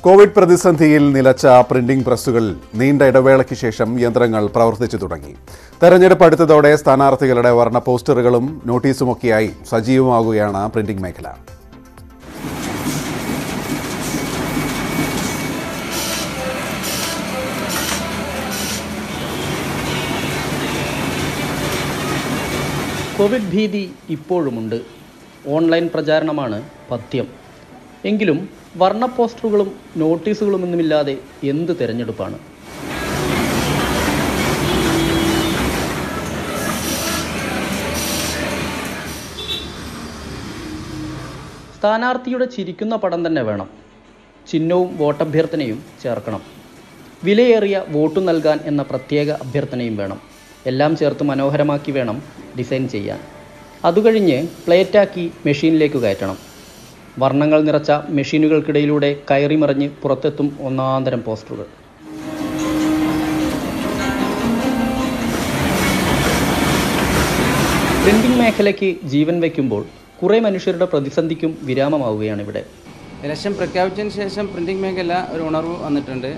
Covid പ്രതിസന്ധിയിൽ നിലച്ച printing പ്രസ്സുകൾ നീണ്ട ഇടവേളയ്ക്ക് ശേഷം യന്ത്രങ്ങൾ പ്രവർത്തിച്ചു തുടങ്ങി. തെരഞ്ഞെടുപ്പ് അടുത്തതോടെ സ്ഥാനാർത്ഥികളുടെ വർണ്ണ പോസ്റ്ററുകളും നോട്ടീസുമൊക്കെയായി സജീവമാകുകയാണ് പ്രിന്റിംഗ് മേഖല. കോവിഡ് ഭീതി ഇപ്പോഴുമുണ്ട്. ഓൺലൈൻ പ്രചാരണമാണ് പഥ്യം. എങ്കിലും വർണ്ണ പോസ്റ്ററുകളും നോട്ടീസുകളുമൊന്നുമില്ലാതെ എന്ത് തെരഞ്ഞെടുപ്പാണ്? സ്ഥാനാർത്ഥിയുടെ ചിരിക്കുന്ന പടം തന്നെ വേണം. ചിഹ്നവും വോട്ടഭ്യർത്ഥനയും ചേർക്കണം. വിലയേറിയ വോട്ടു നൽകാൻ എന്ന പ്രത്യേക അഭ്യർത്ഥനയും വേണം. എല്ലാം ചേർത്ത് മനോഹരമാക്കി വേണം ഡിസൈൻ ചെയ്യാൻ. അതുകഴിഞ്ഞ് പ്ലേറ്റാക്കി മെഷീനിലേക്ക് കയറ്റണം. വർണ്ണങ്ങൾ നിറച്ച മെഷീനുകൾക്കിടയിലൂടെ കയറിമറിഞ്ഞ് പുറത്തെത്തും ഒന്നാന്തരം പോസ്റ്ററുകൾ. പ്രിന്റിംഗ് മേഖലയ്ക്ക് ജീവൻ വയ്ക്കുമ്പോൾ കുറേ മനുഷ്യരുടെ പ്രതിസന്ധിക്കും വിരാമമാവുകയാണിവിടെ. ഇലക്ഷൻ പ്രഖ്യാപിച്ചതിന് ശേഷം പ്രിന്റിംഗ് മേഖല ഒരു ഉണർവ് വന്നിട്ടുണ്ട്.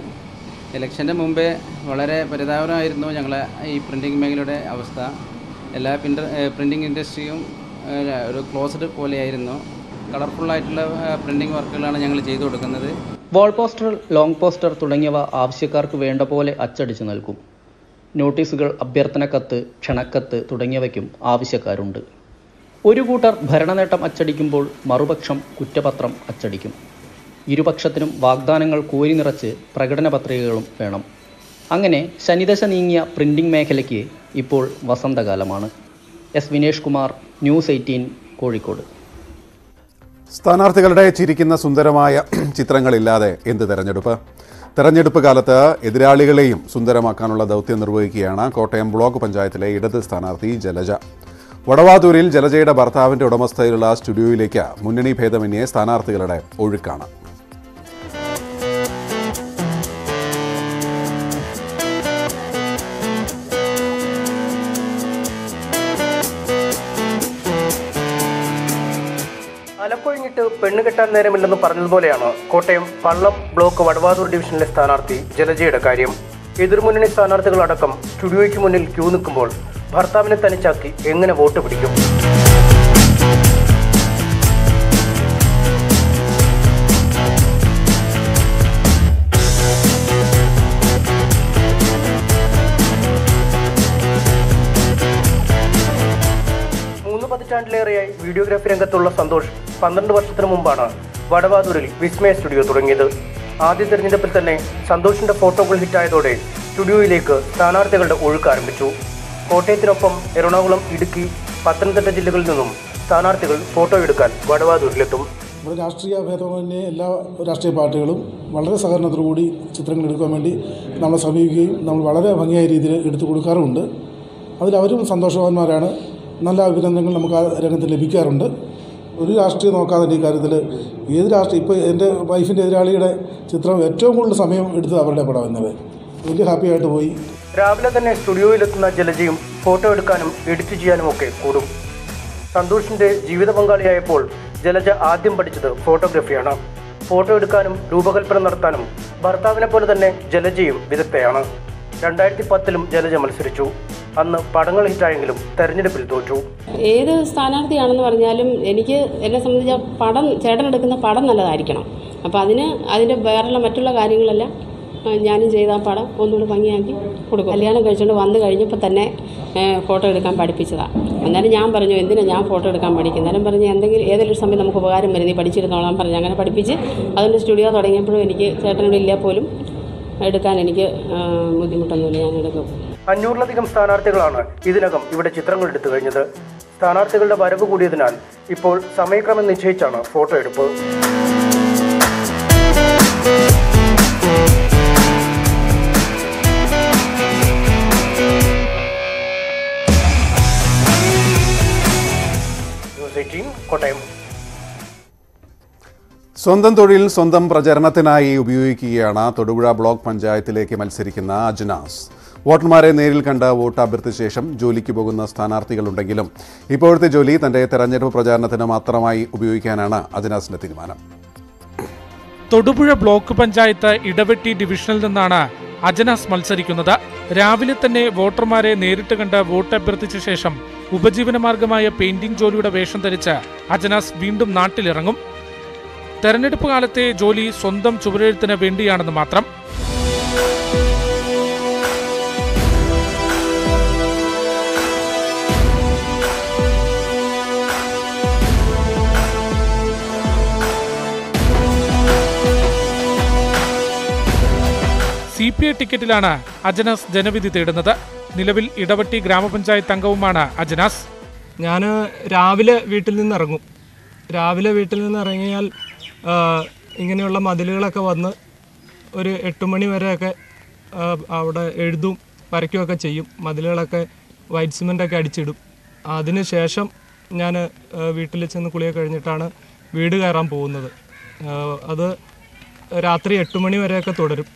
ഇലക്ഷൻ്റെ മുമ്പേ വളരെ പരിതാപകരമായിരുന്നു ഞങ്ങളെ ഈ പ്രിന്റിംഗ് മേഖലയുടെ അവസ്ഥ. എല്ലാ പ്രിന്റിംഗ് ഇൻഡസ്ട്രിയും ഒരു ക്ലോസ്ഡ് പോലെയായിരുന്നു. കളർഫുള്ളായിട്ടുള്ള പ്രിന്റിംഗ് വർക്കുകളാണ് ഞങ്ങൾ ചെയ്തു കൊടുക്കുന്നത്. വാൾ പോസ്റ്റർ, ലോങ് പോസ്റ്റർ തുടങ്ങിയവ ആവശ്യക്കാർക്ക് വേണ്ട പോലെ അച്ചടിച്ചു നൽകും. നോട്ടീസുകൾ, അഭ്യർത്ഥന കത്ത്, ക്ഷണക്കത്ത് തുടങ്ങിയവയ്ക്കും ആവശ്യക്കാരുണ്ട്. ഒരു കൂട്ടർ ഭരണനേട്ടം അച്ചടിക്കുമ്പോൾ മറുപക്ഷം കുറ്റപത്രം അച്ചടിക്കും. ഇരുപക്ഷത്തിനും വാഗ്ദാനങ്ങൾ കോരി നിറച്ച് പ്രകടന പത്രികകളും വേണം. അങ്ങനെ ശനിദശ നീങ്ങിയ പ്രിന്റിംഗ് മേഖലയ്ക്ക് ഇപ്പോൾ വസന്തകാലമാണ്. S Vinesh Kumar, news 18, Kozhikode. സ്ഥാനാർത്ഥികളുടെ ചിരിക്കുന്ന സുന്ദരമായ ചിത്രങ്ങളില്ലാതെ എന്ത് തെരഞ്ഞെടുപ്പ്? തെരഞ്ഞെടുപ്പ് കാലത്ത് എതിരാളികളെയും സുന്ദരമാക്കാനുള്ള ദൗത്യം നിർവഹിക്കുകയാണ് കോട്ടയം ബ്ലോക്ക് പഞ്ചായത്തിലെ ഇടത് സ്ഥാനാർത്ഥി ജലജ. വടവാതൂരിൽ ജലജയുടെ ഭർത്താവിൻ്റെ ഉടമസ്ഥയിലുള്ള സ്റ്റുഡിയോയിലേക്ക് മുന്നണി ഭേദമന്യേ സ്ഥാനാർത്ഥികളുടെ ഒഴുക്കാണ്. അലക്കൊഴിഞ്ഞിട്ട് പെണ്ണ് കെട്ടാൻ നേരമില്ലെന്ന് പറഞ്ഞതുപോലെയാണ് കോട്ടയം പള്ളം ബ്ലോക്ക് വടവാതൂർ ഡിവിഷനിലെ സ്ഥാനാർത്ഥി ജലജയുടെ കാര്യം. എതിർമുന്നണി സ്ഥാനാർത്ഥികളടക്കം സ്റ്റുഡിയോയ്ക്ക് മുന്നിൽ ക്യൂ നിൽക്കുമ്പോൾ ഭർത്താവിനെ തനിച്ചാക്കി എങ്ങനെ വോട്ട് പിടിക്കും? പതിറ്റാണ്ടിലേറെയായി വീഡിയോഗ്രാഫി രംഗത്തുള്ള സന്തോഷ് 12 വർഷത്തിന് മുമ്പാണ് വടവാതൂരിൽ വിസ്മയ സ്റ്റുഡിയോ തുടങ്ങിയത്. ആദ്യ തെരഞ്ഞെടുപ്പിൽ തന്നെ സന്തോഷിന്റെ ഫോട്ടോകൾ ഹിറ്റായതോടെ സ്റ്റുഡിയോയിലേക്ക് സ്ഥാനാർത്ഥികളുടെ ഒഴുക്ക് ആരംഭിച്ചു. കോട്ടയത്തിനൊപ്പം എറണാകുളം, ഇടുക്കി, പത്തനംതിട്ട ജില്ലകളിൽ നിന്നും സ്ഥാനാർത്ഥികൾ ഫോട്ടോ എടുക്കാൻ വടവാതൂരിലെത്തും. നമ്മുടെ രാഷ്ട്രീയ ഭേദമന്യേ എല്ലാ രാഷ്ട്രീയ പാർട്ടികളും വളരെ സഹകരണത്തോടുകൂടി ചിത്രങ്ങൾ എടുക്കാൻ വേണ്ടി നമ്മളെ സമീപിക്കുകയും നമ്മൾ വളരെ ഭംഗിയായ രീതിയിൽ എടുത്തു കൊടുക്കാറുമുണ്ട്. അതിലവരും സന്തോഷവാന്മാരാണ്. നല്ല അഭിനന്ദനങ്ങൾ നമുക്ക് ആ രംഗത്ത് ലഭിക്കാറുണ്ട്. ഒരു രാഷ്ട്രീയം നോക്കാതെ ഈ കാര്യത്തിൽ ഏത് രാഷ്ട്രീയം, ഇപ്പോൾ എൻ്റെ വൈഫിൻ്റെ എതിരാളിയുടെ ചിത്രം ഏറ്റവും കൂടുതൽ സമയം എടുത്തത് അവരുടെ പടം എന്നത് വലിയ ഹാപ്പിയായിട്ട് പോയി. രാവിലെ തന്നെ സ്റ്റുഡിയോയിലെത്തുന്ന ജലജയും ഫോട്ടോ എടുക്കാനും എഡിറ്റ് ചെയ്യാനും ഒക്കെ കൂടും. സന്തോഷിൻ്റെ ജീവിത പങ്കാളിയായപ്പോൾ ജലജ ആദ്യം പഠിച്ചത് ഫോട്ടോഗ്രാഫിയാണ്. ഫോട്ടോ എടുക്കാനും രൂപകൽപ്പന നടത്താനും ഭർത്താവിനെ പോലെ തന്നെ ജലജയും വിദഗ്ധയാണ്. 2010 ജലജ മത്സരിച്ചു. അന്ന് പടങ്ങൾ ഹിറ്റായെങ്കിലും തെരഞ്ഞെടുപ്പിൽ തോറ്റു. ഏത് സ്ഥാനാർത്ഥിയാണെന്ന് പറഞ്ഞാലും എനിക്ക് എന്നെ സംബന്ധിച്ച പടം, ചേട്ടനെടുക്കുന്ന പടം നല്ലതായിരിക്കണം. അപ്പോൾ അതിൻ്റെ വേറെയുള്ള മറ്റുള്ള കാര്യങ്ങളെല്ലാം ഞാനും ചെയ്ത ആ പടം ഒന്നുകൂടി ഭംഗിയാക്കി കൊടുക്കും. കല്യാണം കഴിച്ചുകൊണ്ട് വന്നു കഴിഞ്ഞപ്പോൾ തന്നെ ഫോട്ടോ എടുക്കാൻ പഠിപ്പിച്ചതാണ്. എന്നാലും ഞാൻ പറഞ്ഞു, എന്തിനാണ് ഞാൻ ഫോട്ടോ എടുക്കാൻ പഠിക്കുന്നത്? എന്നാലും പറഞ്ഞ് ഏതെങ്കിലും ഒരു സമയം നമുക്ക് ഉപകാരം വരും, നീ പഠിച്ചിരുന്നോളാം പറഞ്ഞു. അങ്ങനെ പഠിപ്പിച്ച് അതുകൊണ്ട് സ്റ്റുഡിയോ തുടങ്ങിയപ്പോഴും എനിക്ക് ചേട്ടനോട് ഇല്ല പോലും എടുക്കാൻ എനിക്ക് ബുദ്ധിമുട്ടൊന്നുമില്ല, ഞാൻ എടുക്കും. 500-ലധികം സ്ഥാനാർത്ഥികളാണ് ഇതിനകം ഇവിടെ ചിത്രങ്ങൾ എടുത്തു കഴിഞ്ഞത്. സ്ഥാനാർത്ഥികളുടെ വരവ് കൂടിയതിനാൽ ഇപ്പോൾ സമയക്രമം നിശ്ചയിച്ചാണ് ഫോട്ടോ എടുപ്പ്. ന്യൂസ് 18 കോട്ടയം. സ്വന്തം തൊഴിൽ സ്വന്തം പ്രചരണത്തിനായി ഉപയോഗിക്കുകയാണ് തൊടുപുഴ ബ്ലോക്ക് പഞ്ചായത്തിലേക്ക് മത്സരിക്കുന്ന അജ്നാസ്. വോട്ടർമാരെ നേരിൽ കണ്ട് വോട്ട് അഭ്യർത്ഥിച്ച ശേഷം ജോലിക്ക് പോകുന്ന സ്ഥാനാർത്ഥികളുണ്ടെങ്കിലും ഇപ്പോഴത്തെ ജോലി തന്റെ തെരഞ്ഞെടുപ്പ് പ്രചാരണത്തിന് മാത്രമായി ഉപയോഗിക്കാനാണ് അജ്നാസിന്റെ തീരുമാനം. തൊടുപുഴ ബ്ലോക്ക് പഞ്ചായത്ത് ഇടവെട്ടി ഡിവിഷനിൽ നിന്നാണ് അജനാസ് മത്സരിക്കുന്നത്. രാവിലെ തന്നെ വോട്ടർമാരെ നേരിട്ട് കണ്ട് വോട്ട് അഭ്യർത്ഥിച്ച ശേഷം ഉപജീവനമാർഗമായ പെയിന്റിംഗ് ജോലിയുടെ വേഷം ധരിച്ച് അജനാസ് വീണ്ടും നാട്ടിലിറങ്ങും. തെരഞ്ഞെടുപ്പ് കാലത്തെ ജോലി സ്വന്തം ചുവരെഴുത്തിന് വേണ്ടിയാണെന്ന് മാത്രം. CPI ടിക്കറ്റിലാണ് അജനാസ് ജനവിധി തേടുന്നത്. നിലവിൽ ഇടവെട്ടി ഗ്രാമപഞ്ചായത്ത് അംഗവുമാണ് അജനാസ്. ഞാൻ രാവിലെ വീട്ടിൽ നിന്നിറങ്ങും. രാവിലെ വീട്ടിൽ നിന്നിറങ്ങിയാൽ ഇങ്ങനെയുള്ള മതിലുകളൊക്കെ വന്ന് ഒരു 8 മണി വരെയൊക്കെ അവിടെ എഴുതും വരയ്ക്കുകയൊക്കെ ചെയ്യും. മതിലുകളൊക്കെ വൈറ്റ് സിമെൻ്റൊക്കെ അടിച്ചിടും. അതിനുശേഷം ഞാൻ വീട്ടിൽ ചെന്ന് കുളിയൊക്കെ കഴിഞ്ഞിട്ടാണ് വീട് കയറാൻ പോകുന്നത്. അത് രാത്രി 8 മണി വരെയൊക്കെ തുടരും.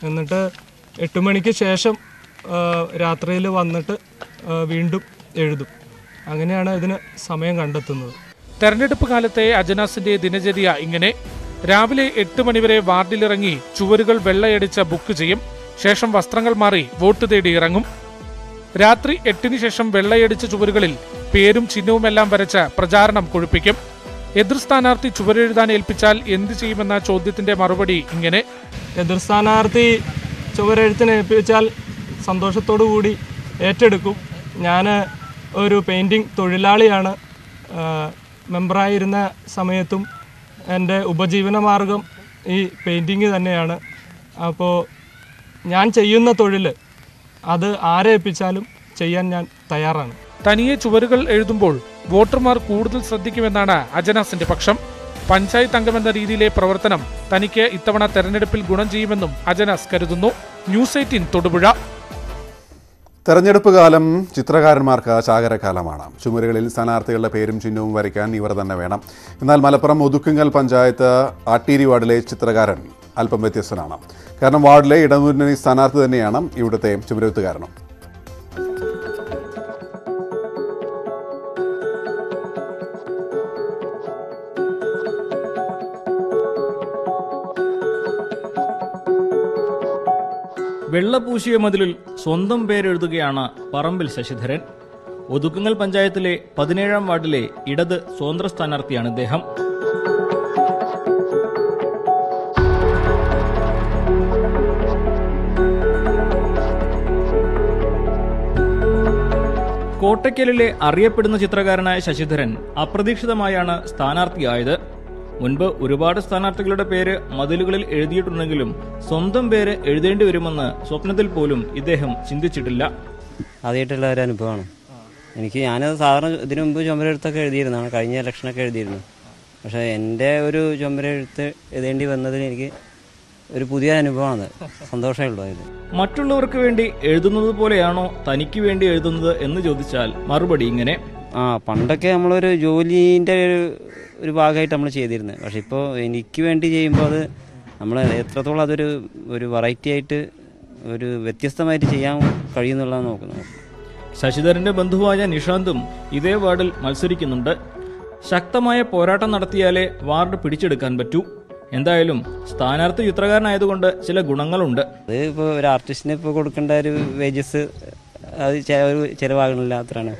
എന്നിട്ട് 8 മണിക്ക് ശേഷം രാത്രിയിൽ വന്നിട്ട് വീണ്ടും എഴുതും. അങ്ങനെയാണ് ഇതിന് സമയം കണ്ടെത്തുന്നത്. തെരഞ്ഞെടുപ്പ് കാലത്തെ അജനാസിന്റെ ദിനചര്യ ഇങ്ങനെ: രാവിലെ 8 മണിവരെ വാർഡിലിറങ്ങി ചുവരുകൾ വെള്ളയടിച്ച് ബുക്ക് ചെയ്യും. ശേഷം വസ്ത്രങ്ങൾ മാറി വോട്ട് തേടി ഇറങ്ങും. രാത്രി 8-ന് ശേഷം വെള്ളയടിച്ച ചുവരുകളിൽ പേരും ചിഹ്നവുമെല്ലാം വരച്ച് പ്രചാരണം കൊഴുപ്പിക്കും. എതിർ സ്ഥാനാർത്ഥി ചുവരെഴുതാൻ ഏൽപ്പിച്ചാൽ എന്ത് ചെയ്യുമെന്ന ചോദ്യത്തിന്റെ മറുപടി ഇങ്ങനെ: എതിർ സ്ഥാനാർത്ഥി ചുവരെഴുത്തിന് ഏൽപ്പിച്ചാൽ സന്തോഷത്തോടു കൂടി ഏറ്റെടുക്കും. ഞാൻ ഒരു പെയിൻറ്റിംഗ് തൊഴിലാളിയാണ്. മെമ്പറായിരുന്ന സമയത്തും എൻ്റെ ഉപജീവനമാർഗം ഈ പെയിൻറ്റിങ് തന്നെയാണ്. അപ്പോൾ ഞാൻ ചെയ്യുന്ന തൊഴിൽ അത് ആരെ ഏൽപ്പിച്ചാലും ചെയ്യാൻ ഞാൻ തയ്യാറാണ്. തനിയെ ചുവരുകൾ എഴുതുമ്പോൾ വോട്ടർമാർ കൂടുതൽ ശ്രദ്ധിക്കുമെന്നാണ് അജനാസിന്റെ പക്ഷം. പഞ്ചായത്ത് അംഗമെന്ന രീതിയിലെ പ്രവർത്തനം തനിക്ക് ഇത്തവണ തെരഞ്ഞെടുപ്പിൽ ഗുണം ചെയ്യുമെന്നും അജനാസ് കരുതുന്നു. ന്യൂസ് 18 തൊടുപുഴ. തെരഞ്ഞെടുപ്പ് കാലം ചിത്രകാരന്മാർക്ക് ചാകരക്കാലമാണ്. ചുമരുകളിൽ സ്ഥാനാർത്ഥികളുടെ പേരും ചിഹ്നവും വരയ്ക്കാൻ ഇവർ തന്നെ വേണം. എന്നാൽ മലപ്പുറം ഒതുക്കുങ്ങൽ പഞ്ചായത്ത് ആട്ടീരി വാർഡിലെ ചിത്രകാരൻ അല്പം വ്യത്യസ്തനാണ്. കാരണം വാർഡിലെ ഇടമുന്നണി സ്ഥാനാർത്ഥി തന്നെയാണ് ഇവിടുത്തെ ചുമരെഴുത്തുകാരനും. വെള്ളപൂശിയ മതിലിൽ സ്വന്തം പേരെഴുതുകയാണ് പറമ്പിൽ ശശിധരൻ. ഒതുക്കുങ്ങൽ പഞ്ചായത്തിലെ 17-ാം വാർഡിലെ ഇടത് സ്വതന്ത്ര സ്ഥാനാർത്ഥിയാണ് ഇദ്ദേഹം. കോട്ടയ്ക്കലിലെ അറിയപ്പെടുന്ന ചിത്രകാരനായ ശശിധരൻ അപ്രതീക്ഷിതമായാണ് സ്ഥാനാർത്ഥിയായത്. മുൻപ് ഒരുപാട് സ്ഥാനാർത്ഥികളുടെ പേര് മതിലുകളിൽ എഴുതിയിട്ടുണ്ടെങ്കിലും സ്വന്തം പേര് എഴുതേണ്ടി വരുമെന്ന് സ്വപ്നത്തിൽ പോലും ഇദ്ദേഹം ചിന്തിച്ചിട്ടില്ല. ആദ്യമായിട്ടുള്ള ഒരു അനുഭവമാണ് എനിക്ക്. ഞാനത് സാധാരണ ഇതിനു മുമ്പ് ചുമരെഴുത്തൊക്കെ എഴുതിയിരുന്നതാണ്. കഴിഞ്ഞ ഇലക്ഷനൊക്കെ എഴുതിയിരുന്നു. പക്ഷേ എൻ്റെ ഒരു ചുമരെഴുത്ത് എഴുതേണ്ടി വന്നതിന് എനിക്ക് ഒരു പുതിയ അനുഭവമാണ്. സന്തോഷമേ ഉള്ളൂ അതിൽ. മറ്റുള്ളവർക്ക് വേണ്ടി എഴുതുന്നത് പോലെയാണോ തനിക്ക് വേണ്ടി എഴുതുന്നത് എന്ന് ചോദിച്ചാൽ മറുപടി ഇങ്ങനെ: പണ്ടൊക്കെ നമ്മളൊരു ജോലിൻ്റെ ഒരു ഭാഗമായിട്ട് നമ്മൾ ചെയ്തിരുന്നത്. പക്ഷെ ഇപ്പോൾ എനിക്ക് വേണ്ടി ചെയ്യുമ്പോൾ അത് നമ്മൾ എത്രത്തോളം ഒരു വെറൈറ്റി ആയിട്ട് ഒരു വ്യത്യസ്തമായിട്ട് ചെയ്യാൻ കഴിയുന്നുള്ളതാണ് നോക്കുന്നത്. ശശിധരന്റെ ബന്ധുവായ നിഷാന്തും ഇതേ വാർഡിൽ മത്സരിക്കുന്നുണ്ട്. ശക്തമായ പോരാട്ടം നടത്തിയാലേ വാർഡ് പിടിച്ചെടുക്കാൻ പറ്റൂ. എന്തായാലും സ്ഥാനാർത്ഥി ചിത്രകാരനായതുകൊണ്ട് ചില ഗുണങ്ങളുണ്ട്. അത് ഇപ്പോൾ ഒരു ആർട്ടിസ്റ്റിന് ഇപ്പോൾ കൊടുക്കേണ്ട ഒരു വേജസ് അത് ഒരു ചിലവാകണില്ല, അത്രയാണ്.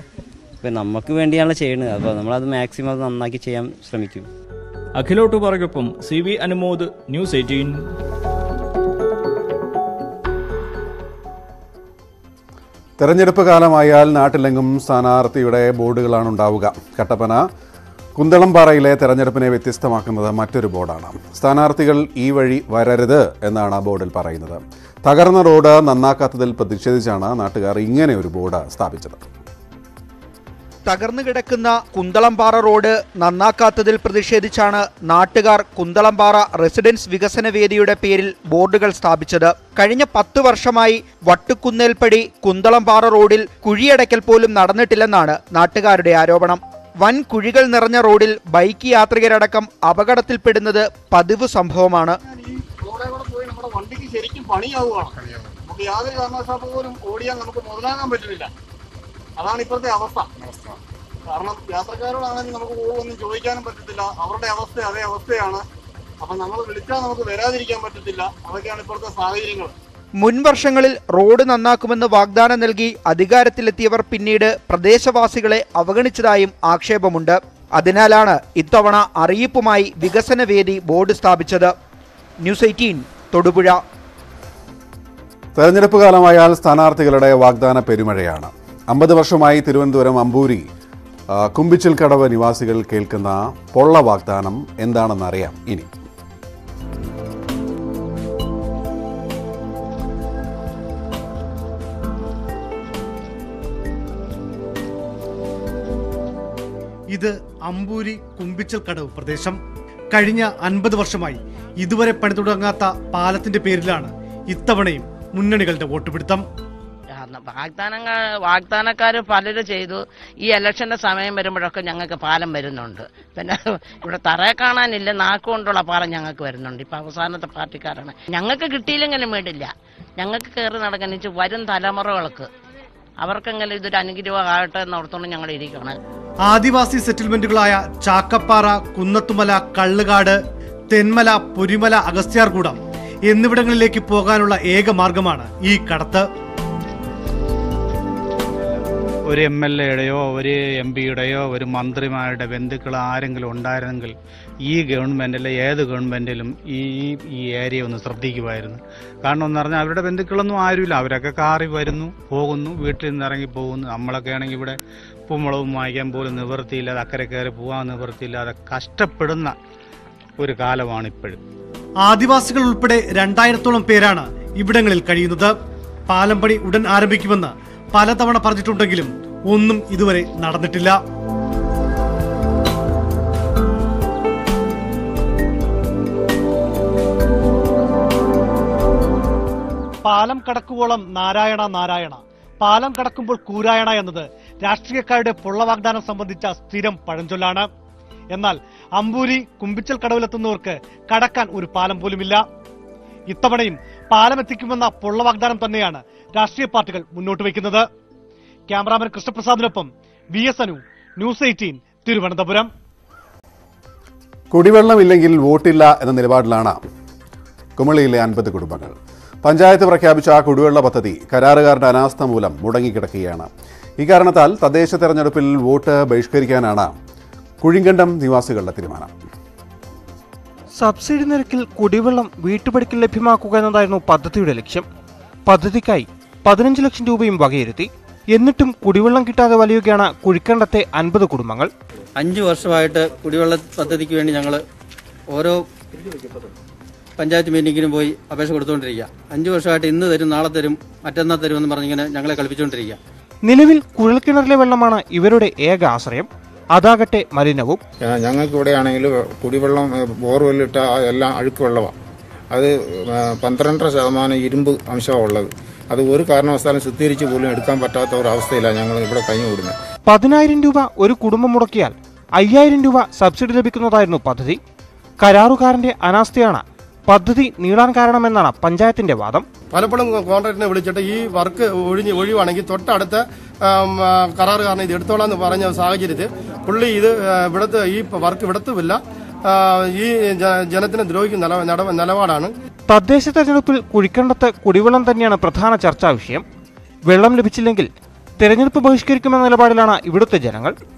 ഇപ്പം നമുക്ക് വേണ്ടിയാണ് ചെയ്യുന്നത്. അപ്പോൾ നമ്മളത് മാക്സിമം അത് നന്നാക്കി ചെയ്യാൻ ശ്രമിക്കും. അഖിലോട്ട് പറയൊപ്പം CV അനുമോദ്, ന്യൂസ് 18. തെരഞ്ഞെടുപ്പ് കാലമായാൽ നാട്ടിലെങ്ങും സ്ഥാനാർത്ഥിയുടെ ബോർഡുകളാണ് ഉണ്ടാവുക. കട്ടപ്പന കുന്തളംപാറയിലെ തെരഞ്ഞെടുപ്പിനെ വ്യത്യസ്തമാക്കുന്നത് മറ്റൊരു ബോർഡാണ്. സ്ഥാനാർത്ഥികൾ ഈ വഴി വരരുത് എന്നാണ് ബോർഡിൽ പറയുന്നത്. തകർന്ന റോഡ് നന്നാക്കാത്തതിൽ പ്രതിഷേധിച്ചാണ് നാട്ടുകാർ ഇങ്ങനെ ഒരു ബോർഡ് സ്ഥാപിച്ചത്. തകർന്നു കിടക്കുന്ന കുന്തളംപാറ റോഡ് നന്നാക്കാത്തതിൽ പ്രതിഷേധിച്ചാണ് നാട്ടുകാർ കുന്തളംപാറ റെസിഡൻസ് വികസന വേദിയുടെ പേരിൽ ബോർഡുകൾ സ്ഥാപിച്ചത്. കഴിഞ്ഞ 10 വർഷമായി വട്ടുകുന്നേൽപ്പടി കുന്തളംപാറ റോഡിൽ കുഴിയടയ്ക്കൽ പോലും നടന്നിട്ടില്ലെന്നാണ് നാട്ടുകാരുടെ ആരോപണം. വൻ കുഴികൾ നിറഞ്ഞ റോഡിൽ ബൈക്ക് യാത്രികരടക്കം അപകടത്തിൽപ്പെടുന്നത് പതിവ് സംഭവമാണ്. വണ്ടിക്ക് ശരിക്കും പണിയാവുകയാണ്. നമുക്ക് യാതൊരു കാരണവശാലും പോലും ഓടിയാൽ നമുക്ക് മുതലാകാൻ പറ്റുന്നില്ല. അതാണ് ഇപ്പോഴത്തെ അവസ്ഥ. കാരണം യാത്രക്കാരോടാണെങ്കിൽ നമുക്ക് ഒന്നും ചോദിക്കാനും പറ്റത്തില്ല. അവരുടെ അവസ്ഥ അതേ അവസ്ഥയാണ്. അപ്പം നമ്മൾ വിളിച്ചാൽ നമുക്ക് വരാതിരിക്കാൻ പറ്റത്തില്ല. അതൊക്കെയാണ് ഇപ്പോഴത്തെ സാഹചര്യങ്ങൾ. മുൻ വർഷങ്ങളിൽ റോഡ് നന്നാക്കുമെന്ന് വാഗ്ദാനം നൽകി അധികാരത്തിലെത്തിയവർ പിന്നീട് പ്രദേശവാസികളെ അവഗണിച്ചതായും ആക്ഷേപമുണ്ട്. അതിനാലാണ് ഇത്തവണ അറിയിപ്പുമായി വികസനവേദി ബോർഡ് സ്ഥാപിച്ചത്. ന്യൂസ് 18 തൊടുപുഴ. തെരഞ്ഞെടുപ്പ് കാലമായാൽ സ്ഥാനാർത്ഥികളുടെ വാഗ്ദാന പെരുമഴയാണ്. 50 വർഷമായി തിരുവനന്തപുരം അമ്പൂരി കുമ്പിച്ചിൽ കടവ് നിവാസികൾ കേൾക്കുന്ന പൊള്ള വാഗ്ദാനം എന്താണെന്നറിയാം ഇനി. ഇത് അമ്പൂരി കുമ്പിച്ചൽ കടവ് പ്രദേശം. കഴിഞ്ഞ 50 വർഷമായി ഇതുവരെ പണി തുടങ്ങാത്ത പാലത്തിന്റെ പേരിലാണ് ഇത്തവണയും മുന്നണികളുടെ വോട്ടുപിടുത്തം. വാഗ്ദാനക്കാർ പലരും ചെയ്തു. ഈ ഇലക്ഷന്റെ സമയം വരുമ്പോഴൊക്കെ ഞങ്ങൾക്ക് പാലം വരുന്നുണ്ട്. പിന്നെ ഇവിടെ തറയെ കാണാനില്ല, നാക്കുകൊണ്ടുള്ള പാലം ഞങ്ങൾക്ക് വരുന്നുണ്ട്. ഇപ്പൊ അവസാനത്തെ പാർട്ടിക്കാരാണ്. ഞങ്ങൾക്ക് കിട്ടിയില്ലെങ്കിലും വേണ്ടില്ല, ഞങ്ങൾക്ക് കയറി നടക്കാൻ വരും തലമുറകൾക്ക് അവർക്കെങ്കിലും ഇതൊരു അനുഗ്രഹമാകട്ടെ എന്നോർത്തോണ്ട് ഞങ്ങൾ ഇരിക്കണം. ആദിവാസി സെറ്റിൽമെന്റുകളായ ചാക്കപ്പാറ, കുന്നത്തുമല, കള്ളുകാട്, തെന്മല, പൊരിമല, അഗസ്ത്യാർകൂടം എന്നിവിടങ്ങളിലേക്ക് പോകാനുള്ള ഏക മാർഗമാണ് ഈ കടത്ത്. ഒരു MLA-യുടെയോ ഒരു MP-യുടെയോ ഒരു മന്ത്രിമാരുടെ ബന്ധുക്കൾ ആരെങ്കിലും ഉണ്ടായിരുന്നെങ്കിൽ ഈ ഗവൺമെൻറ്റിലെ ഏത് ഗവൺമെൻറ്റിലും ഈ ഏരിയ ഒന്ന് ശ്രദ്ധിക്കുമായിരുന്നു. കാരണം എന്ന് പറഞ്ഞാൽ അവരുടെ ബന്ധുക്കളൊന്നും ആരുമില്ല. അവരൊക്കെ കാറി വരുന്നു, പോകുന്നു, വീട്ടിൽ നിന്ന് ഇറങ്ങി പോകുന്നു. നമ്മളൊക്കെ ആണെങ്കിൽ ഇവിടെ ഉപ്പുമുളകും വാങ്ങിക്കാൻ പോലും നിവൃത്തിയില്ലാതെ, അക്കരെ കയറി പോകാൻ നിവൃത്തിയില്ലാതെ കഷ്ടപ്പെടുന്ന ഒരു കാലമാണ് ഇപ്പോഴും. ആദിവാസികൾ ഉൾപ്പെടെ 2000-ഓളം പേരാണ് ഇവിടങ്ങളിൽ കഴിയുന്നത്. പാലം പണി ഉടൻ ആരംഭിക്കുമെന്ന് പലതവണ പറഞ്ഞിട്ടുണ്ടെങ്കിലും ഒന്നും ഇതുവരെ നടന്നിട്ടില്ല. പാലം കടക്കുവോളം നാരായണ നാരായണ, പാലം കടക്കുമ്പോൾ കൂരായണ എന്നത് രാഷ്ട്രീയക്കാരുടെ പൊള്ള വാഗ്ദാനം സംബന്ധിച്ച സ്ഥിരം പഴഞ്ചൊല്ലാണ്. എന്നാൽ അമ്പൂരി കുമ്പിച്ചൽ കടവിലെത്തുന്നവർക്ക് കടക്കാൻ ഒരു പാലം പോലുമില്ല. ഇത്തവണയും പാലം എത്തിക്കുമെന്ന പൊള്ള വാഗ്ദാനം തന്നെയാണ് രാഷ്ട്രീയ പാർട്ടികൾ മുന്നോട്ട് വയ്ക്കുന്നത്. ക്യാമറാമാൻ കൃഷ്ണപ്രസാദിനൊപ്പം VS അനു, ന്യൂസ് 18 തിരുവനന്തപുരം. കുടിവെള്ളമില്ലെങ്കിൽ വോട്ടില്ല എന്ന നിലപാടിലാണ് കുമളിയിലെ 50 കുടുംബങ്ങൾ. പഞ്ചായത്ത് പ്രഖ്യാപിച്ച കുടിവെള്ള പദ്ധതി കരാറുകാരുടെ അനാസ്ഥ മൂലം മുടങ്ങിക്കിടക്കുകയാണ്. ഇക്കാരണത്താൽ തദ്ദേശ തെരഞ്ഞെടുപ്പിൽ വോട്ട് ബഹിഷ്കരിക്കാനാണ് കുഴിങ്കണ്ടം നിവാസികളുടെ തീരുമാനം. സബ്സിഡി നിരക്കിൽ കുടിവെള്ളം വീട്ടുപടിക്കൽ ലഭ്യമാക്കുക എന്നതായിരുന്നു പദ്ധതിയുടെ ലക്ഷ്യം. പദ്ധതിക്കായി 15 ലക്ഷം രൂപയും വകയിരുത്തി. എന്നിട്ടും കുടിവെള്ളം കിട്ടാതെ വലയുകയാണ് കുഴിക്കണ്ടത്തെ 50 കുടുംബങ്ങൾ. 5 വർഷമായിട്ട് കുടിവെള്ള പദ്ധതിക്ക് വേണ്ടി ഞങ്ങൾ ഓരോ പഞ്ചായത്ത് മീറ്റിങ്ങിനും പോയി അപേക്ഷ കൊടുത്തുകൊണ്ടിരിക്കുക. 5 വർഷമായിട്ട് ഇന്ന് തരും, നാളെ തരും, മറ്റന്നാൾ തരുമെന്ന് പറഞ്ഞിങ്ങനെ ഞങ്ങളെ കളിപ്പിച്ചുകൊണ്ടിരിക്കുക. നിലവിൽ കുഴൽക്കിണറിലെ വെള്ളമാണ് ഇവരുടെ ഏക ആശ്രയം. അതാകട്ടെ മലിനവും. ഞങ്ങൾക്ക് ഇവിടെ ആണെങ്കിൽ കുടിവെള്ളം ബോർവെല്ലിട്ട എല്ലാം അഴുക്ക് വെള്ളമാണ്. അത് 12% ഇരുമ്പ് അംശമാണ് ഉള്ളത്. അത് ഒരു കാരണവശാലും ശുദ്ധീകരിച്ച് പോലും എടുക്കാൻ പറ്റാത്ത ഒരു അവസ്ഥയിലാണ് ഞങ്ങൾ ഇവിടെ കഴിഞ്ഞുകൂടുന്നത്. 10,000 രൂപ ഒരു കുടുംബം മുടക്കിയാൽ 5,000 രൂപ സബ്സിഡി ലഭിക്കുന്നതായിരുന്നു പദ്ധതി. കരാറുകാരന്റെ അനാസ്ഥയാണ് പദ്ധതി നീളാൻ കാരണമെന്നാണ് പഞ്ചായത്തിന്റെ വാദം. പലപ്പോഴും കോൺട്രാക്ടറിനെ വിളിച്ചിട്ട് ഈ വർക്ക് ഒഴിയുവാണെങ്കിൽ തൊട്ടടുത്ത കരാറുകാരനെ ഇത് എടുത്തോളാന്ന് പറഞ്ഞ സാഹചര്യത്തിൽ പുള്ളി ഇത് ഇവിടുത്തെ ഈ വർക്ക് ഇവിടത്തുമില്ല, ഈ ജനത്തിനെ ദ്രോഹിക്കുന്ന നിലപാടാണ്. തദ്ദേശ തെരഞ്ഞെടുപ്പിൽ കുഴിക്കണ്ടത്ത് കുടിവെള്ളം തന്നെയാണ് പ്രധാന ചർച്ചാ വിഷയം. വെള്ളം ലഭിച്ചില്ലെങ്കിൽ തെരഞ്ഞെടുപ്പ് ബഹിഷ്കരിക്കുമെന്ന നിലപാടിലാണ് ഇവിടുത്തെ ജനങ്ങൾ.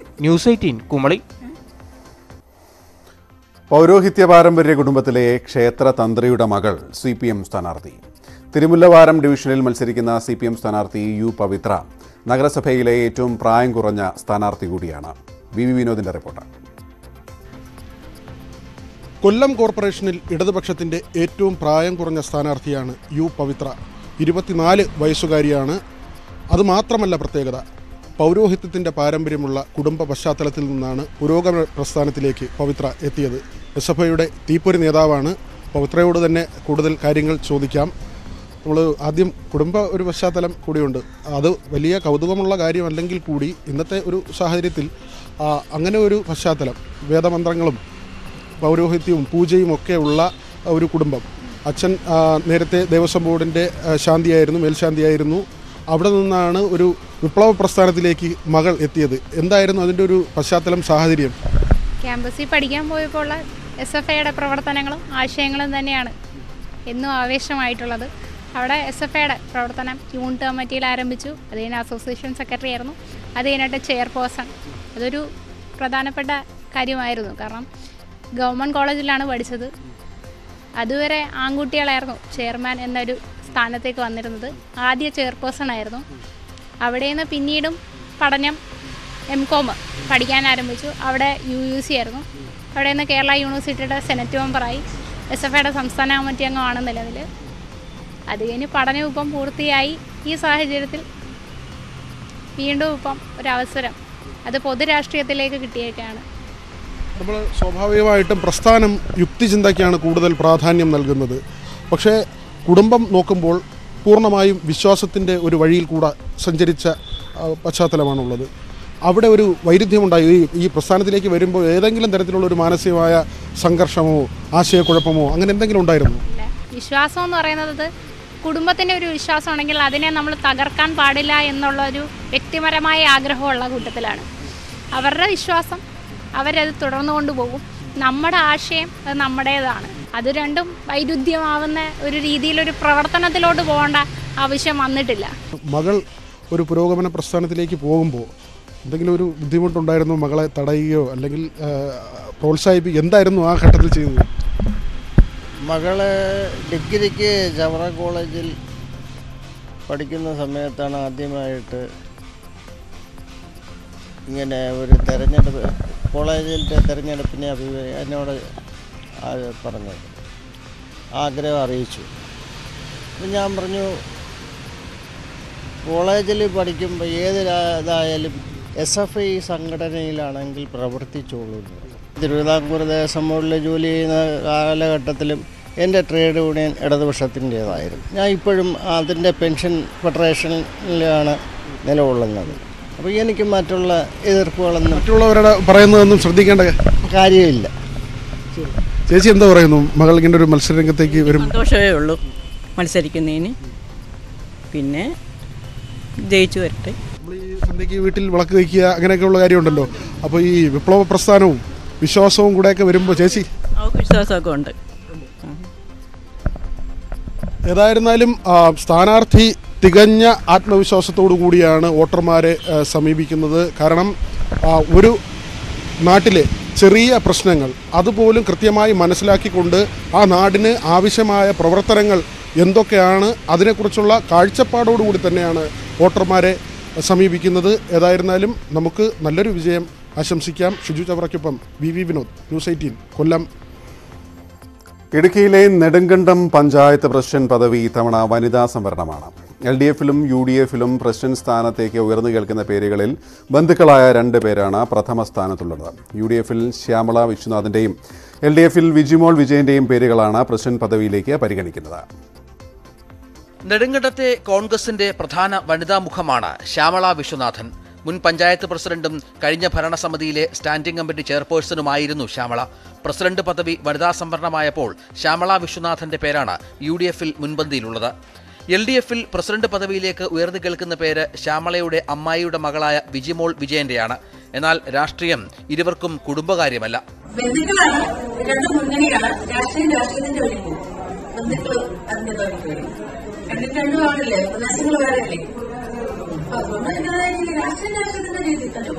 ന്യൂസ് 18 കുമളി. പൗരോഹിത്യ പാരമ്പര്യ കുടുംബത്തിലെ ക്ഷേത്ര തന്ത്രിയുടെ മകൾ CPM സ്ഥാനാർത്ഥി. തിരുമുല്ലവാരം ഡിവിഷനിൽ മത്സരിക്കുന്ന CPM സ്ഥാനാർത്ഥി U പവിത്ര നഗരസഭയിലെ ഏറ്റവും പ്രായം കുറഞ്ഞ സ്ഥാനാർത്ഥി കൂടിയാണ്. VV വിനോദിന്റെ റിപ്പോർട്ട്. കൊല്ലം കോർപ്പറേഷനിൽ ഇടതുപക്ഷത്തിന്റെ ഏറ്റവും പ്രായം കുറഞ്ഞ സ്ഥാനാർത്ഥിയാണ് U പവിത്ര. 24 വയസ്സുകാരിയാണ്. അതുമാത്രമല്ല പ്രത്യേകത, പൗരോഹിത്യത്തിന്റെ പാരമ്പര്യമുള്ള കുടുംബ പശ്ചാത്തലത്തിൽ നിന്നാണ് പുരോഗമന പ്രസ്ഥാനത്തിലേക്ക് പവിത്ര എത്തിയത്. SFIയുടെ തീപ്പൊരി നേതാവാണ്. പവിത്രയോട് തന്നെ കൂടുതൽ കാര്യങ്ങൾ ചോദിക്കാം. നമ്മൾ ആദ്യം കുടുംബ ഒരു പശ്ചാത്തലം കൂടിയുണ്ട്. അത് വലിയ കൗതുകമുള്ള കാര്യമല്ലെങ്കിൽ കൂടി ഇന്നത്തെ ഒരു സാഹചര്യത്തിൽ അങ്ങനെ ഒരു പശ്ചാത്തലം, വേദമന്ത്രങ്ങളും പൗരോഹിത്യവും പൂജയും ഒക്കെ ഉള്ള ഒരു കുടുംബം. അച്ഛൻ നേരത്തെ ദേവസ്വം ബോർഡിൻ്റെ മേൽശാന്തിയായിരുന്നു. അവിടെ നിന്നാണ് ഒരു വിപ്ലവ പ്രസ്ഥാനത്തിലേക്ക് മകൾ എത്തിയത്. എന്തായിരുന്നു അതിൻ്റെ ഒരു പശ്ചാത്തലം, സാഹചര്യം? ക്യാമ്പസിൽ പഠിക്കാൻ പോയപ്പോൾ SFIയുടെ പ്രവർത്തനങ്ങളും ആശയങ്ങളും തന്നെയാണ് എന്നും ആവേശമായിട്ടുള്ളത്. അവിടെ SFIയുടെ പ്രവർത്തനം യൂണിറ്റ് കമ്മിറ്റിയിൽ ആരംഭിച്ചു. അത് കഴിഞ്ഞ് അസോസിയേഷൻ സെക്രട്ടറി ആയിരുന്നു. അത് കഴിഞ്ഞിട്ട് ചെയർപേഴ്സൺ. അതൊരു പ്രധാനപ്പെട്ട കാര്യമായിരുന്നു. കാരണം ഗവൺമെൻറ് കോളേജിലാണ് പഠിച്ചത്. അതുവരെ ആൺകുട്ടികളായിരുന്നു ചെയർമാൻ എന്നൊരു സ്ഥാനത്തേക്ക് വന്നിരുന്നത്. ആദ്യ ചെയർപേഴ്സൺ ആയിരുന്നു. അവിടെ നിന്ന് പിന്നീടും പഠനം MCOM പഠിക്കാൻ ആരംഭിച്ചു. അവിടെ UUC ആയിരുന്നു. അവിടെ നിന്ന് കേരള യൂണിവേഴ്സിറ്റിയുടെ സെനറ്റ് മെമ്പറായി. SFIയുടെ സംസ്ഥാന കമ്മിറ്റി അംഗമാണ് നിലവിൽ. അത് കഴിഞ്ഞ് പഠനം ഇപ്പം പൂർത്തിയായി. ഈ സാഹചര്യത്തിൽ വീണ്ടും ഇപ്പം ഒരവസരം അത് പൊതുരാഷ്ട്രീയത്തിലേക്ക് കിട്ടിയേക്കാണ്. നമ്മൾ സ്വാഭാവികമായിട്ടും പ്രസ്ഥാനം യുക്തിചിന്തയ്ക്കാണ് കൂടുതൽ പ്രാധാന്യം നൽകുന്നത്. പക്ഷേ കുടുംബം നോക്കുമ്പോൾ പൂർണ്ണമായും വിശ്വാസത്തിൻ്റെ ഒരു വഴിയിൽ കൂടെ സഞ്ചരിച്ച പശ്ചാത്തലമാണുള്ളത്. അവിടെ ഒരു വൈരുദ്ധ്യമുണ്ടായി. ഈ പ്രസ്ഥാനത്തിലേക്ക് വരുമ്പോൾ ഏതെങ്കിലും തരത്തിലുള്ള ഒരു മാനസികമായ സംഘർഷമോ ആശയക്കുഴപ്പമോ അങ്ങനെ എന്തെങ്കിലും ഉണ്ടായിരുന്നു? വിശ്വാസം എന്ന് പറയുന്നത് കുടുംബത്തിൻ്റെ ഒരു വിശ്വാസമാണെങ്കിൽ അതിനെ നമ്മൾ തകർക്കാൻ പാടില്ല എന്നുള്ളൊരു വ്യക്തിപരമായ ആഗ്രഹമുള്ള കൂട്ടത്തിലാണ്. അവരുടെ വിശ്വാസം അവരത് തുടർന്നു കൊണ്ടുപോകും. നമ്മുടെ ആശയം അത് നമ്മുടേതാണ്. അത് രണ്ടും വൈരുദ്ധ്യമാവുന്ന ഒരു രീതിയിലൊരു പ്രവർത്തനത്തിലോട്ട് പോകേണ്ട ആവശ്യം വന്നിട്ടില്ല. മകൾ ഒരു പുരോഗമന പ്രസ്ഥാനത്തിലേക്ക് പോകുമ്പോൾ എന്തെങ്കിലും ഒരു ബുദ്ധിമുട്ടുണ്ടായിരുന്നു? മകളെ തടയുകയോ അല്ലെങ്കിൽ പ്രോത്സാഹിപ്പിക്കുക എന്തായിരുന്നു ആ ഘട്ടത്തിൽ ചെയ്തത്? മകളെ ഡിഗ്രിക്ക് ചവറ കോളേജിൽ പഠിക്കുന്ന സമയത്താണ് ആദ്യമായിട്ട് ഇങ്ങനെ ഒരു തെരഞ്ഞെടുപ്പ് കോളേജിൻ്റെ തെരഞ്ഞെടുപ്പിനെ എന്നോട് പറഞ്ഞത് ആഗ്രഹം അറിയിച്ചു. ഞാൻ പറഞ്ഞു കോളേജിൽ പഠിക്കുമ്പോൾ ഏതായാലും SFI സംഘടനയിലാണെങ്കിൽ പ്രവർത്തിച്ചോളൂ. തിരുവിതാംകൂർ ദേവസ്വം ബോർഡിൽ ജോലി ചെയ്യുന്ന കാലഘട്ടത്തിലും എൻ്റെ ട്രേഡ് യൂണിയൻ ഇടതുപക്ഷത്തിൻ്റേതായിരുന്നു. ഞാൻ ഇപ്പോഴും അതിൻ്റെ പെൻഷൻ ഫെഡറേഷനിലാണ് നിലകൊള്ളുന്നത്. അപ്പോൾ എനിക്ക് മറ്റുള്ള എതിർപ്പുകളൊന്നും മറ്റുള്ളവരുടെ പറയുന്നതൊന്നും ശ്രദ്ധിക്കേണ്ട കാര്യമില്ല. ചേച്ചി എന്താ പറയുന്നു? മകൾ ഇങ്ങനെ ഒരു മത്സരരംഗത്തേക്ക് വരും? സന്തോഷമേ ഉള്ളൂ മത്സരിക്കുന്നതിന്. പിന്നെ ജയിച്ചു വരട്ടെ. നമ്മൾ ഈ സന്ധ്യയ്ക്ക് വീട്ടിൽ വിളക്ക് വയ്ക്കുക അങ്ങനെയൊക്കെയുള്ള കാര്യമുണ്ടല്ലോ. അപ്പോൾ ഈ വിപ്ലവ പ്രസ്ഥാനവും വിശ്വാസവും കൂടെയൊക്കെ വരുമ്പോൾ ചേച്ചി വിശ്വാസമൊക്കെ ഉണ്ട്. ഏതായിരുന്നാലും സ്ഥാനാർത്ഥി തികഞ്ഞ ആത്മവിശ്വാസത്തോടു കൂടിയാണ് വോട്ടർമാരെ സമീപിക്കുന്നത്. കാരണം ഒരു നാട്ടിലെ ചെറിയ പ്രശ്നങ്ങൾ അതുപോലും കൃത്യമായി മനസ്സിലാക്കിക്കൊണ്ട് ആ നാടിന് ആവശ്യമായ പ്രവർത്തനങ്ങൾ എന്തൊക്കെയാണ് അതിനെക്കുറിച്ചുള്ള കാഴ്ചപ്പാടോടുകൂടി തന്നെയാണ് വോട്ടർമാരെ സമീപിക്കുന്നത്. ഏതായിരുന്നാലും നമുക്ക് നല്ലൊരു വിജയം ആശംസിക്കാം. ഷിജു ചവറയ്ക്കൊപ്പം VV വിനോദ്, ന്യൂസ് 18 കൊല്ലം. ഇടുക്കിയിലെ നെടുങ്കണ്ടം പഞ്ചായത്ത് പ്രസിഡന്റ് പദവി ഇത്തവണ വനിതാ സംവരണമാണ്. LDFിലും UDFിലും പ്രസിഡന്റ് സ്ഥാനത്തേക്ക് ഉയർന്നു കേൾക്കുന്ന പേരുകളിൽ ബന്ധുക്കളായ 2 പേരാണ് പ്രഥമ സ്ഥാനത്തുള്ളത്. UDFിൽ ശ്യാമള വിശ്വനാഥിൻ്റെയും LDFിൽ വിജിമോൾ വിജയൻ്റെയും പേരുകളാണ് പ്രസിഡന്റ് പദവിയിലേക്ക് പരിഗണിക്കുന്നത്. നെടുങ്കണ്ടത്തെ കോൺഗ്രസിന്റെ പ്രധാന വനിതാ മുഖമാണ് ശ്യാമള വിശ്വനാഥൻ. മുൻ പഞ്ചായത്ത് പ്രസിഡന്റും കഴിഞ്ഞ ഭരണസമിതിയിലെ സ്റ്റാൻഡിംഗ് കമ്മിറ്റി ചെയർപേഴ്സണുമായിരുന്നു ശ്യാമള. പ്രസിഡന്റ് പദവി വനിതാ സംവരണമായപ്പോൾ ശ്യാമള വിശ്വനാഥന്റെ പേരാണ് UDFിൽ മുൻപന്തിയിലുള്ളത്. LDFിൽ പ്രസിഡന്റ് പദവിയിലേക്ക് ഉയർന്നു കേൾക്കുന്ന പേര് ശ്യാമളയുടെ അമ്മായിയുടെ മകളായ വിജിമോൾ വിജയന്റെയാണ്. എന്നാൽ രാഷ്ട്രീയം ഇരുവർക്കും കുടുംബകാര്യമല്ല.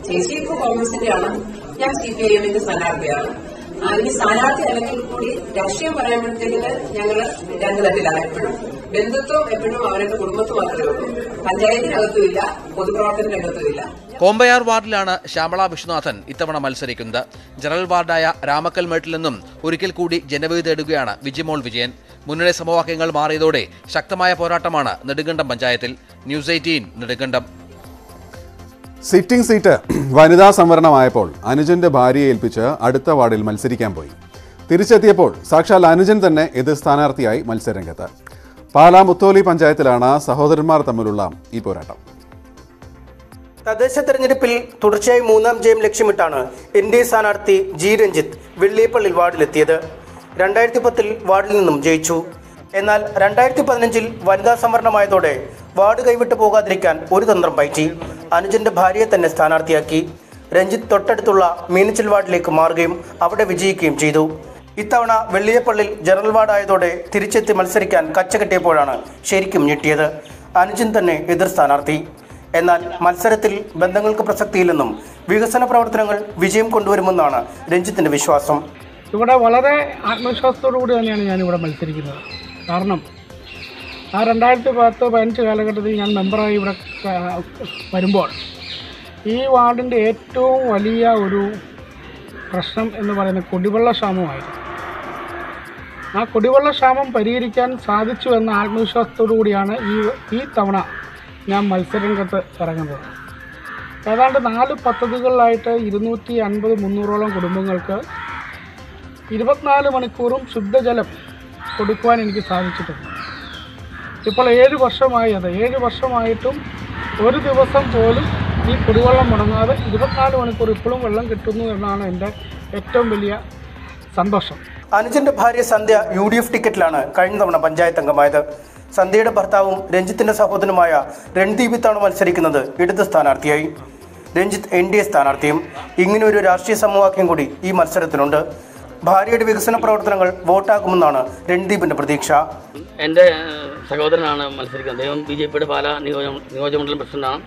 ചേച്ചി ഇപ്പോൾ കോൺഗ്രസിന്റെ ആണ്, ഞാൻ CPIMന്റെ സ്ഥാനാർത്ഥിയാണ്. അതിന് സ്ഥാനാർത്ഥി അല്ലെങ്കിൽ കൂടി രാഷ്ട്രീയം പറയുമ്പോഴത്തേക്കിന് ഞങ്ങള് 2 തട്ടിലാണ്. എപ്പോഴും ബന്ധുത്വം എപ്പോഴും അവരുടെ കുടുംബത്ത് മാത്രമേ ഉള്ളൂ. പഞ്ചായത്തിനകത്തുമില്ല, പൊതുപ്രവർത്തന രംഗത്തുമില്ല. കോമ്പയാർ വാർഡിലാണ് ശ്യാമള വിശ്വനാഥൻ ഇത്തവണ മത്സരിക്കുന്നത്. ജനറൽ വാർഡായ രാമക്കൽമേട്ടിൽ നിന്നും ഒരിക്കൽ കൂടി ജനവിധി തേടുകയാണ് വിജിമോൾ വിജയൻ. മുന്നണി സമവാക്യങ്ങൾ മാറിയതോടെ ശക്തമായ പോരാട്ടമാണ് നെടുങ്കണ്ടം പഞ്ചായത്തിൽ. ന്യൂസ് 18 നെടുങ്കണ്ടം. സിറ്റിംഗ് സീറ്റ് വനിതാ സംവരണമായപ്പോൾ അനുജന്റെ ഭാര്യയെ ഏൽപ്പിച്ച് അടുത്ത വാർഡിൽ മത്സരിക്കാൻ പോയി. തിരിച്ചെത്തിയപ്പോൾ സാക്ഷാൽ അനുജൻ തന്നെ എതിർ സ്ഥാനാർത്ഥിയായി മത്സരരംഗത്ത്. പാലാ മുത്തോലി പഞ്ചായത്തിലാണ് സഹോദരന്മാർ തമ്മിലുള്ള ഈ പോരാട്ടം. തദ്ദേശ തെരഞ്ഞെടുപ്പിൽ തുടർച്ചയായി 3ാം ജയം ലക്ഷ്യമിട്ടാണ് NDA സ്ഥാനാർത്ഥി G രഞ്ജിത്ത് വെള്ളിയപ്പള്ളിൽ വാർഡിലെത്തിയത്. 2010-ൽ വാർഡിൽ നിന്നും ജയിച്ചു. എന്നാൽ 2015-ൽ വനിതാ സംവരണമായതോടെ വാർഡ് കൈവിട്ടു പോകാതിരിക്കാൻ ഒരു തന്ത്രം പയറ്റി. അനുജന്റെ ഭാര്യയെ തന്നെ സ്ഥാനാർത്ഥിയാക്കി. രഞ്ജിത്ത് തൊട്ടടുത്തുള്ള മീനച്ചിൽ വാർഡിലേക്ക് മാറുകയും അവിടെ വിജയിക്കുകയും ചെയ്തു. ഇത്തവണ വെള്ളിയപ്പള്ളിൽ ജനറൽ വാർഡായതോടെ തിരിച്ചെത്തി മത്സരിക്കാൻ കച്ചകെട്ടിയപ്പോഴാണ് ശരിക്കും ഞെട്ടിയത്. അനുജൻ തന്നെ എതിർ സ്ഥാനാർത്ഥി. എന്നാൽ മത്സരത്തിൽ ബന്ധങ്ങൾക്ക് പ്രസക്തിയില്ലെന്നും വികസന പ്രവർത്തനങ്ങൾ വിജയം കൊണ്ടുവരുമെന്നാണ് രഞ്ജിത്തിന്റെ വിശ്വാസം. ഇവിടെ വളരെ ആത്മവിശ്വാസത്തോടുകൂടി തന്നെയാണ് ഞാനിവിടെ മത്സരിക്കുന്നത്. കാരണം ആ 2010-15 കാലഘട്ടത്തിൽ ഞാൻ മെമ്പറായി ഇവിടെ വരുമ്പോൾ ഈ വാർഡിൻ്റെ ഏറ്റവും വലിയ ഒരു പ്രശ്നം എന്ന് പറയുന്നത് കുടിവെള്ള ക്ഷാമമായിരുന്നു. ആ കുടിവെള്ള ക്ഷാമം പരിഹരിക്കാൻ സാധിച്ചു എന്ന ആത്മവിശ്വാസത്തോടു കൂടിയാണ് ഈ തവണ ഞാൻ മത്സരരംഗത്ത് ഇറങ്ങുന്നത്. ഏതാണ്ട് 4 പദ്ധതികളിലായിട്ട് 250-300ഓളം കുടുംബങ്ങൾക്ക് 24 മണിക്കൂറും ശുദ്ധജലം കൊടുക്കുവാൻ എനിക്ക് സാധിച്ചിട്ടുണ്ട്. ഇപ്പോൾ 7 വർഷമായി. 7 വർഷമായിട്ടും ഒരു ദിവസം പോലും ഈ കുടിവെള്ളം മുടങ്ങാതെ 24 മണിക്കൂർ ഇപ്പോഴും വെള്ളം കിട്ടുന്നു എന്നാണ് എൻ്റെ ഏറ്റവും വലിയ സന്തോഷം. അനുജന്റെ ഭാര്യ സന്ധ്യ UDF ടിക്കറ്റിലാണ് കഴിഞ്ഞ തവണ പഞ്ചായത്ത് അംഗമായത്. സന്ധ്യയുടെ ഭർത്താവും രഞ്ജിത്തിന്റെ സഹോദരനുമായ രൺദീപ് ഇത്തവണ മത്സരിക്കുന്നത് ഇടത് സ്ഥാനാർത്ഥിയായി. രഞ്ജിത്ത് NDA സ്ഥാനാർത്ഥിയും. ഇങ്ങനെ ഒരു രാഷ്ട്രീയ സമവാക്യം കൂടി ഈ മത്സരത്തിലുണ്ട്. ഭാര്യയുടെ വികസന പ്രവർത്തനങ്ങൾ വോട്ടാക്കുമെന്നാണ് രൺദീപിന്റെ പ്രതീക്ഷ. എൻ്റെ സഹോദരനാണ് മത്സരിക്കുന്നത്. അദ്ദേഹം BJPയുടെ പാലാ നിയോജകമണ്ഡലം പ്രസിഡന്റാണ്.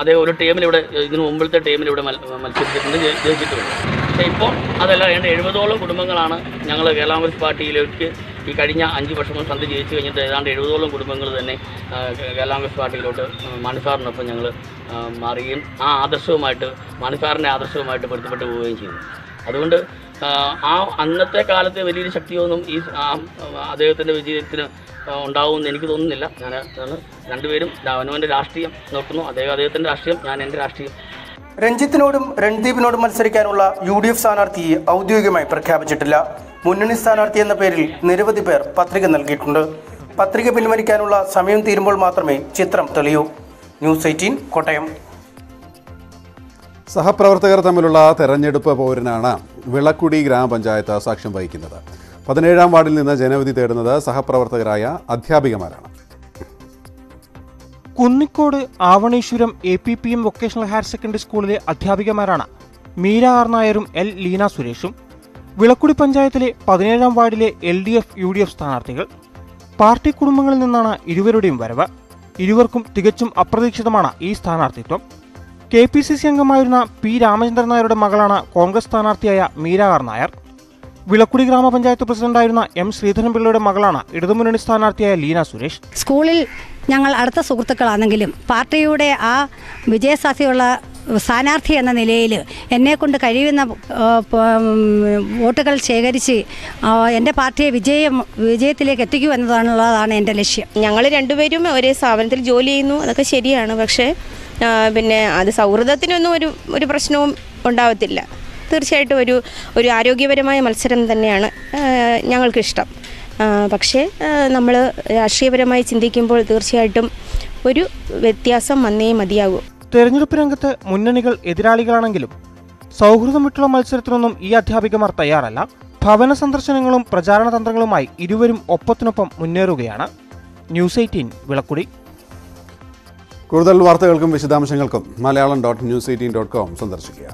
അദ്ദേഹം ഒരു ടീമിലിവിടെ ഇതിനു മുമ്പിലത്തെ ടീമിലിവിടെ മത്സരിച്ചിട്ടുണ്ട്, ജയിച്ചിട്ടുണ്ട്. പക്ഷേ ഇപ്പോൾ അതല്ല, ഏതാണ്ട് 70ഓളം കുടുംബങ്ങളാണ് ഞങ്ങൾ കേരള കോൺഗ്രസ് പാർട്ടിയിലേക്ക് ഈ കഴിഞ്ഞ 5 വർഷം കൊണ്ട് സന്ധി ജയിച്ചു കഴിഞ്ഞിട്ട് ഏതാണ്ട് 70ഓളം കുടുംബങ്ങൾ തന്നെ കേരള കോൺഗ്രസ് പാർട്ടിയിലോട്ട് മാണിസാറിനൊപ്പം ഞങ്ങൾ മാറുകയും ആ ആദർശവുമായിട്ട് മാണിസാറിൻ്റെ ആദർശവുമായിട്ട് പൊരുത്തപ്പെട്ടു പോവുകയും ചെയ്തു. അതുകൊണ്ട് ആ അന്നത്തെ കാലത്തെ വലിയൊരു ശക്തിയൊന്നും ഈ അദ്ദേഹത്തിൻ്റെ വിജയത്തിന് ഉണ്ടാവുമെന്ന് എനിക്ക് തോന്നുന്നില്ല. ഞാൻ രണ്ടുപേരും അവനവൻ്റെ രാഷ്ട്രീയം നോക്കുന്നു. അദ്ദേഹത്തിൻ്റെ രാഷ്ട്രീയം, ഞാൻ എൻ്റെ രാഷ്ട്രീയം. രഞ്ജിത്തിനോടും രൺദീപിനോടും മത്സരിക്കാനുള്ള UDF സ്ഥാനാർത്ഥിയെ ഔദ്യോഗികമായി പ്രഖ്യാപിച്ചിട്ടില്ല. മുന്നണി സ്ഥാനാർത്ഥി എന്ന പേരിൽ നിരവധി പേർ പത്രിക നൽകിയിട്ടുണ്ട്. പത്രിക പിൻവലിക്കാനുള്ള സമയം തീരുമ്പോൾ മാത്രമേ ചിത്രം തെളിയൂ. ന്യൂസ് 18 കോട്ടയം. സഹപ്രവർത്തകർ തമ്മിലുള്ള തെരഞ്ഞെടുപ്പ് പോരിനാണ് വിളക്കുടി ഗ്രാമപഞ്ചായത്ത് സാക്ഷ്യം വഹിക്കുന്നത്. 17-ാം വാർഡിൽ നിന്ന് ജനവിധി തേടുന്നത് സഹപ്രവർത്തകരായ അധ്യാപികമാരാണ്. Kunnicode Avaneeswaram APPM vocational higher secondary സ്കൂളിലെ അധ്യാപികമാരാണ് മീര ആർ നായരും L ലീന സുരേഷും. വിളക്കുടി പഞ്ചായത്തിലെ 17-ാം വാർഡിലെ LDF UDF സ്ഥാനാർത്ഥികൾ. പാർട്ടി കുടുംബങ്ങളിൽ നിന്നാണ് ഇരുവരുടെയും വരവ്. ഇരുവർക്കും തികച്ചും അപ്രതീക്ഷിതമാണ് ഈ സ്ഥാനാർത്ഥിത്വം. KPCC അംഗമായിരുന്ന P രാമചന്ദ്രൻ നായരുടെ മകളാണ് കോൺഗ്രസ് സ്ഥാനാർത്ഥിയായ മീര ആർ നായർ. വിളക്കുടി ഗ്രാമപഞ്ചായത്ത് പ്രസിഡന്റായിരുന്ന M ശ്രീധരൻപിള്ളയുടെ മകളാണ് ഇടതുമുന്നണി സ്ഥാനാർത്ഥിയായ ലീന സുരേഷ്. സ്കൂളിൽ ഞങ്ങൾ അടുത്ത സുഹൃത്തുക്കളാണെങ്കിലും പാർട്ടിയുടെ ആ വിജയസാധ്യതയുള്ള സ്ഥാനാർത്ഥി എന്ന നിലയിൽ എന്നെക്കൊണ്ട് കഴിയുന്ന വോട്ടുകൾ ശേഖരിച്ച് എൻ്റെ പാർട്ടിയെ വിജയത്തിലേക്ക് എത്തിക്കൂ എന്നതാണുള്ളതാണ് എൻ്റെ ലക്ഷ്യം. ഞങ്ങൾ രണ്ടുപേരും ഒരേ സ്ഥാപനത്തിൽ ജോലി ചെയ്യുന്നു, അതൊക്കെ ശരിയാണ്. പക്ഷേ പിന്നെ അത് സൗഹൃദത്തിനൊന്നും ഒരു പ്രശ്നവും ഉണ്ടാവത്തില്ല. തീർച്ചയായിട്ടും ഒരു ആരോഗ്യപരമായ മത്സരം തന്നെയാണ് ഞങ്ങൾക്കിഷ്ടം. പക്ഷേ നമ്മൾ രാഷ്ട്രീയപരമായി ചിന്തിക്കുമ്പോൾ തീർച്ചയായിട്ടും ഒരു വ്യത്യാസം വന്നേ മതിയാകൂ. തെരഞ്ഞെടുപ്പ് രംഗത്ത് മുന്നണികൾ എതിരാളികളാണെങ്കിലും സൗഹൃദം വിട്ടുള്ള മത്സരത്തിനൊന്നും ഈ അധ്യാപികമാർ തയ്യാറല്ല. ഭവന സന്ദർശനങ്ങളും പ്രചാരണ തന്ത്രങ്ങളുമായി ഇരുവരും ഒപ്പത്തിനൊപ്പം മുന്നേറുകയാണ്. ന്യൂസ് 18 വിളക്കുടി. കൂടുതൽ വാർത്തകൾക്കും വിശദാംശങ്ങൾക്കും malayalam.news18.com സന്ദർശിക്കുക.